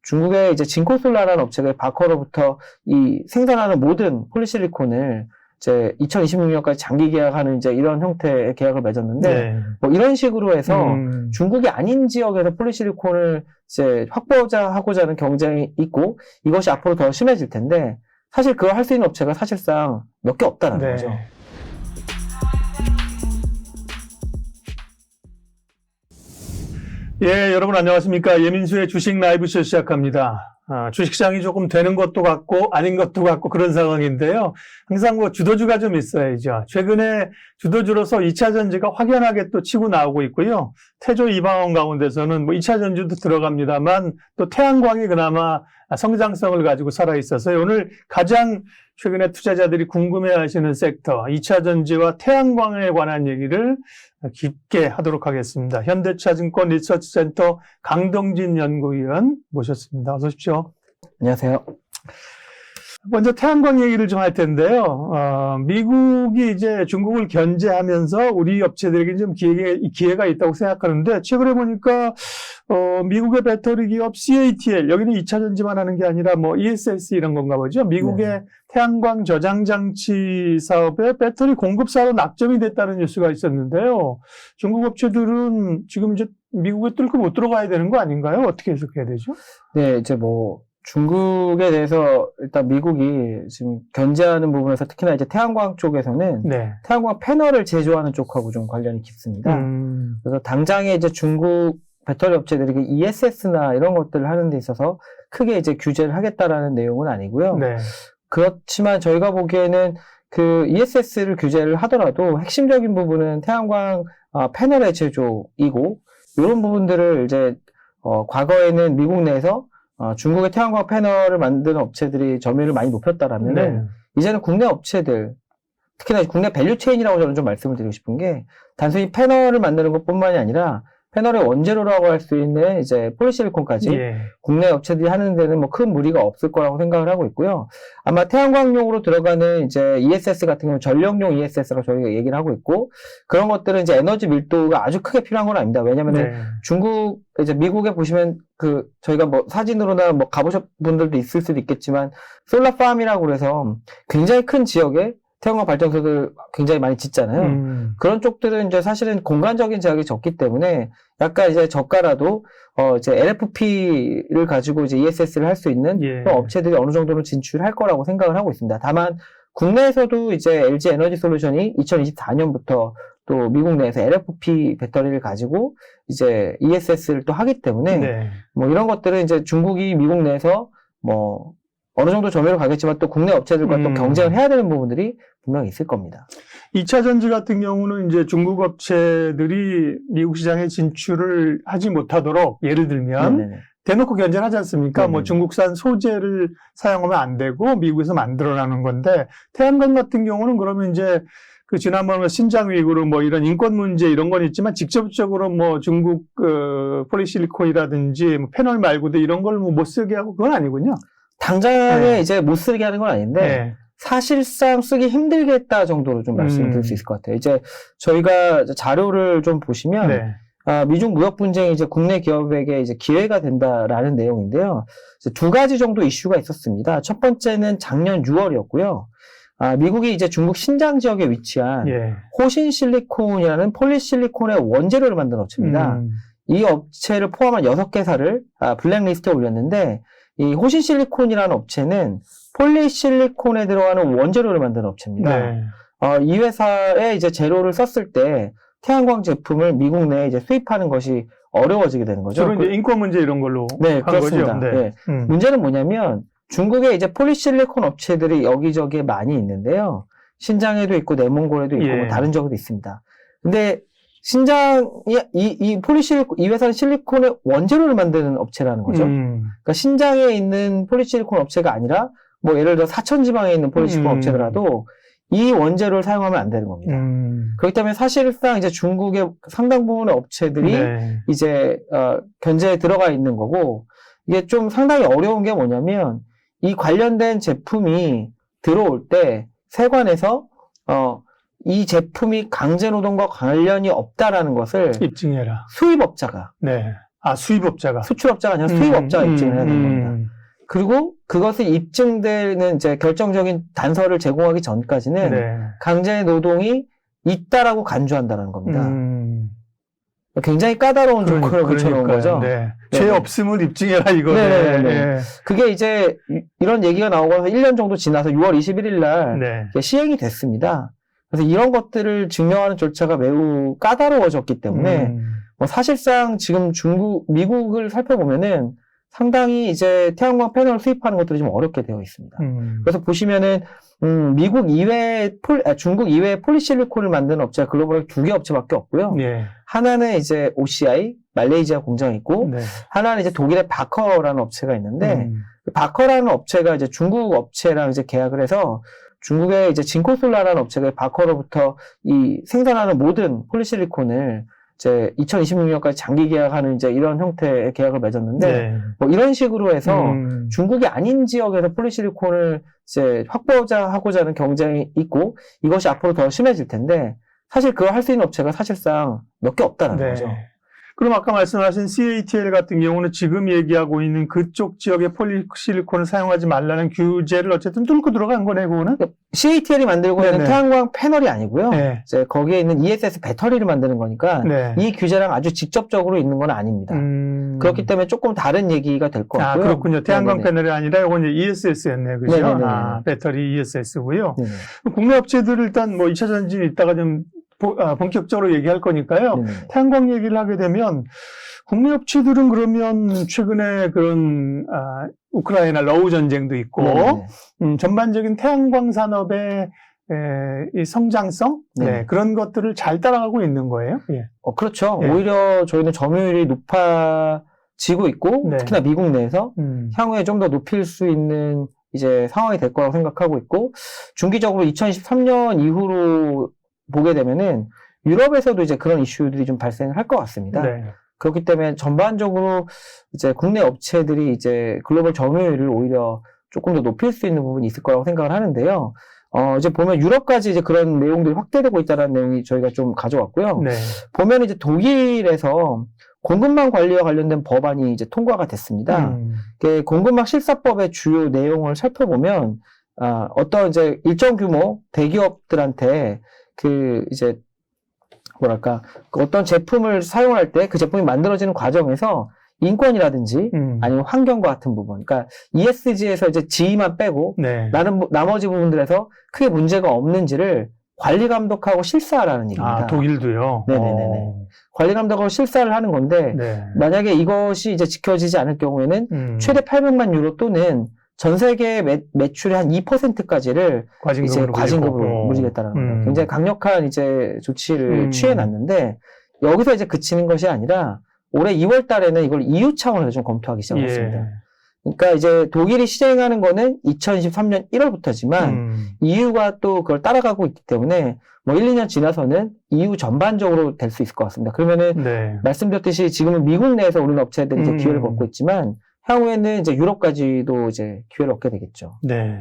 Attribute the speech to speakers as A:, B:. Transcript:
A: 중국의 이제 진코솔라라는 업체가 바커로부터 이 생산하는 모든 폴리실리콘을 이제 2026년까지 장기 계약하는 이제 이런 형태의 계약을 맺었는데,
B: 네.
A: 뭐 이런 식으로 해서 중국이 아닌 지역에서 폴리실리콘을 이제 하고자 하는 경쟁이 있고, 이것이 앞으로 더 심해질 텐데, 사실 그걸 할 수 있는 업체가 사실상 몇 개 없다는
B: 네.
A: 거죠.
B: 예, 여러분 안녕하십니까. 예민수의 주식 라이브쇼 시작합니다. 주식시장이 조금 되는 것도 같고 아닌 것도 같고 그런 상황인데요. 항상 뭐 주도주가 좀 있어야죠. 최근에 주도주로서 2차 전지가 확연하게 또 치고 나오고 있고요. 태조 이방원 가운데서는 뭐 2차 전지도 들어갑니다만 또 태양광이 그나마 성장성을 가지고 살아있어서 오늘 가장 최근에 투자자들이 궁금해하시는 섹터 2차 전지와 태양광에 관한 얘기를 깊게 하도록 하겠습니다. 현대차증권 리서치센터 강동진 연구위원 모셨습니다. 어서 오십시오.
A: 안녕하세요.
B: 먼저 태양광 얘기를 좀 할 텐데요. 미국이 이제 중국을 견제하면서 우리 업체들에게 좀 기회가 있다고 생각하는데, 최근에 보니까, 미국의 배터리 기업 CATL, 여기는 2차 전지만 하는 게 아니라 뭐 ESS 이런 건가 보죠. 미국의
A: 네.
B: 태양광 저장 장치 사업에 배터리 공급사로 낙점이 됐다는 뉴스가 있었는데요. 중국 업체들은 지금 이제 미국에 뚫고 못 들어가야 되는 거 아닌가요? 어떻게 해석해야 되죠?
A: 네, 이제 뭐, 중국에 대해서 일단 미국이 지금 견제하는 부분에서 특히나 이제 태양광 쪽에서는
B: 네.
A: 태양광 패널을 제조하는 쪽하고 좀 관련이 깊습니다. 그래서 당장에 이제 중국 배터리 업체들이 ESS나 이런 것들을 하는 데 있어서 크게 이제 규제를 하겠다라는 내용은 아니고요.
B: 네.
A: 그렇지만 저희가 보기에는 그 ESS를 규제를 하더라도 핵심적인 부분은 태양광 패널의 제조이고, 이런 부분들을 이제 과거에는 미국 내에서 중국의 태양광 패널을 만드는 업체들이 점유율을 많이 높였다라면은,
B: 네.
A: 이제는 국내 업체들, 특히나 국내 밸류체인이라고 저는 좀 말씀을 드리고 싶은 게, 단순히 패널을 만드는 것뿐만이 아니라 패널의 원재료라고 할 수 있는 이제 폴리실리콘까지
B: 예.
A: 국내 업체들이 하는 데는 뭐 큰 무리가 없을 거라고 생각을 하고 있고요. 아마 태양광용으로 들어가는 이제 ESS 같은 경우는 전력용 ESS라고 저희가 얘기를 하고 있고, 그런 것들은 이제 에너지 밀도가 아주 크게 필요한 건 아닙니다. 왜냐면은
B: 네.
A: 중국, 이제 미국에 보시면 저희가 뭐 사진으로나 뭐 가보신 분들도 있을 수도 있겠지만, 솔라팜이라고 그래서 굉장히 큰 지역에 태양광 발전소들 굉장히 많이 짓잖아요. 그런 쪽들은 이제 사실은 공간적인 제약이 적기 때문에 약간 이제 저가라도 이제 LFP를 가지고 이제 ESS를 할 수 있는
B: 예.
A: 그런 업체들이 어느 정도는 진출할 거라고 생각을 하고 있습니다. 다만 국내에서도 이제 LG 에너지 솔루션이 2024년부터 또 미국 내에서 LFP 배터리를 가지고 이제 ESS를 또 하기 때문에
B: 네.
A: 뭐 이런 것들은 이제 중국이 미국 내에서 뭐 어느 정도 점유를 가겠지만 또 국내 업체들과 또 경쟁을 해야 되는 부분들이 분명히 있을 겁니다.
B: 2차 전지 같은 경우는 이제 중국 업체들이 미국 시장에 진출을 하지 못하도록, 예를 들면
A: 네네네.
B: 대놓고 견제를 하지 않습니까? 뭐
A: 네네네.
B: 중국산 소재를 사용하면 안 되고 미국에서 만들어내는 건데, 태양광 같은 경우는 그러면 이제 그 지난번에 신장 위구르 뭐 이런 인권 문제 이런 건 있지만 직접적으로 뭐 중국 폴리실리콘이라든지 뭐 패널 말고도 이런 걸 뭐 못 쓰게 하고 그건 아니군요.
A: 당장에
B: 네.
A: 이제 못 쓰게 하는 건 아닌데
B: 네.
A: 사실상 쓰기 힘들겠다 정도로 좀 말씀을 드릴 수 있을 것 같아요. 이제 저희가 자료를 좀 보시면
B: 네.
A: 미중 무역 분쟁이 이제 국내 기업에게 이제 기회가 된다라는 내용인데요. 이제 두 가지 정도 이슈가 있었습니다. 첫 번째는 작년 6월이었고요. 미국이 이제 중국 신장 지역에 위치한
B: 예.
A: 호신실리콘이라는 폴리실리콘의 원재료를 만드는 업체입니다. 이 업체를 포함한 6개사를 블랙리스트에 올렸는데, 이 호신실리콘이라는 업체는 폴리실리콘에 들어가는 원재료를 만드는 업체입니다.
B: 네.
A: 이 회사에 이제 재료를 썼을 때 태양광 제품을 미국 내에 이제 수입하는 것이 어려워지게 되는 거죠.
B: 주로 이제 인권 문제 이런 걸로
A: 네,
B: 한
A: 그렇습니다.
B: 거죠. 네.
A: 문제는 뭐냐면 중국에 이제 폴리실리콘 업체들이 여기저기에 많이 있는데요. 신장에도 있고 내몽골에도 있고
B: 예.
A: 뭐 다른 지역에도 있습니다. 근데 이 회사는 실리콘의 원재료를 만드는 업체라는 거죠. 그러니까 신장에 있는 폴리실리콘 업체가 아니라 뭐 예를 들어 사천지방에 있는 폴리실리콘 업체더라도 이 원재료를 사용하면 안 되는 겁니다. 그렇기 때문에 사실상 이제 중국의 상당 부분의 업체들이
B: 네.
A: 이제 견제에 들어가 있는 거고, 이게 좀 상당히 어려운 게 뭐냐면 이 관련된 제품이 들어올 때 세관에서 이 제품이 강제노동과 관련이 없다라는 것을
B: 입증해라.
A: 수입업자가
B: 네. 수입업자가.
A: 수출업자가 아니라 수입업자가 입증을 해야 되는 겁니다. 그리고 그것이 입증되는 이제 결정적인 단서를 제공하기 전까지는
B: 네.
A: 강제 노동이 있다라고 간주한다는 겁니다. 굉장히 까다로운 조건을 붙여놓은 거죠.
B: 네.
A: 네.
B: 죄 없음을 입증해라 이거네.
A: 네네네.
B: 예.
A: 그게 이제 이런 얘기가 나오고 1년 정도 지나서 6월 21일 날
B: 네.
A: 시행이 됐습니다. 그래서 이런 것들을 증명하는 절차가 매우 까다로워졌기 때문에 뭐 사실상 지금 미국을 살펴보면은 상당히 이제 태양광 패널을 수입하는 것들이 좀 어렵게 되어 있습니다. 그래서 보시면은 미국 이외에 중국 이외에 폴리실리콘을 만드는 업체가 글로벌에 2개 업체밖에 없고요.
B: 예.
A: 하나는 이제 OCI 말레이시아 공장이 있고
B: 네.
A: 하나는 이제 독일의 바커라는 업체가 있는데 그 바커라는 업체가 이제 중국 업체랑 이제 계약을 해서 중국의 이제 진코솔라라는 업체가 바커로부터 이 생산하는 모든 폴리실리콘을 이제 2026년까지 장기 계약하는 이제 이런 형태의 계약을 맺었는데
B: 네.
A: 뭐 이런 식으로 해서 중국이 아닌 지역에서 폴리실리콘을 이제 하고자 하는 경쟁이 있고 이것이 앞으로 더 심해질 텐데 사실 그걸 할 수 있는 업체가 사실상 몇 개 없다는
B: 네.
A: 거죠.
B: 그럼 아까 말씀하신 CATL 같은 경우는 지금 얘기하고 있는 그쪽 지역의 폴리실리콘을 사용하지 말라는 규제를 어쨌든 뚫고 들어간 거네, 그거는?
A: CATL이 만들고 있는
B: 네네.
A: 태양광 패널이 아니고요.
B: 네.
A: 이제 거기에 있는 ESS 배터리를 만드는 거니까
B: 네.
A: 이 규제랑 아주 직접적으로 있는 건 아닙니다. 그렇기 때문에 조금 다른 얘기가 될 것 같고요.
B: 그렇군요. 태양광
A: 네네네.
B: 패널이 아니라 이건 이제 ESS였네, 그죠?
A: 네네네.
B: 배터리 ESS고요.
A: 네네.
B: 국내 업체들 일단 뭐 2차 전지 이따가 좀 본격적으로 얘기할 거니까요.
A: 네네.
B: 태양광 얘기를 하게 되면 국내 업체들은 그러면 최근에 그런 우크라이나 러우 전쟁도 있고
A: 네네.
B: 전반적인 태양광 산업의 이 성장성
A: 네.
B: 그런 것들을 잘 따라가고 있는 거예요. 예.
A: 그렇죠.
B: 예.
A: 오히려 저희는 점유율이 높아지고 있고
B: 네.
A: 특히나 미국 내에서
B: 음.
A: 향후에 좀 더 높일 수 있는 이제 상황이 될 거라고 생각하고 있고 중기적으로 2023년 이후로 보게 되면은 유럽에서도 이제 그런 이슈들이 좀 발생을 할 것 같습니다.
B: 네.
A: 그렇기 때문에 전반적으로 이제 국내 업체들이 이제 글로벌 점유율을 오히려 조금 더 높일 수 있는 부분이 있을 거라고 생각을 하는데요. 이제 보면 유럽까지 이제 그런 내용들이 확대되고 있다는 내용이 저희가 좀 가져왔고요.
B: 네.
A: 보면 이제 독일에서 공급망 관리와 관련된 법안이 이제 통과가 됐습니다. 그 공급망 실사법의 주요 내용을 살펴보면 어떤 이제 일정 규모 대기업들한테 그 이제 뭐랄까 그 어떤 제품을 사용할 때 그 제품이 만들어지는 과정에서 인권이라든지 아니면 환경과 같은 부분, 그러니까 ESG에서 이제 G만 빼고
B: 네.
A: 나머지 부분들에서 크게 문제가 없는지를 관리 감독하고 실사하라는 얘기입니다.
B: 독일도요.
A: 네네네네. 관리 감독하고 실사를 하는 건데
B: 네.
A: 만약에 이것이 이제 지켜지지 않을 경우에는 최대 800만 유로 또는 전 세계 매출의 한 2%까지를 이제 과징금으로 물리겠다는 겁니다. 굉장히 강력한 이제 조치를 취해놨는데 여기서 이제 그치는 것이 아니라 올해 2월 달에는 이걸 EU 차원에서 좀 검토하기 시작했습니다.
B: 예.
A: 그러니까 이제 독일이 시행하는 거는 2023년 1월부터지만 EU가 또 그걸 따라가고 있기 때문에 뭐 1, 2년 지나서는 EU 전반적으로 될 수 있을 것 같습니다. 그러면은
B: 네.
A: 말씀드렸듯이 지금은 미국 내에서 우리는 업체들이 이제 기회를 얻고 있지만 향후에는 이제 유럽까지도 이제 기회를 얻게 되겠죠.
B: 네.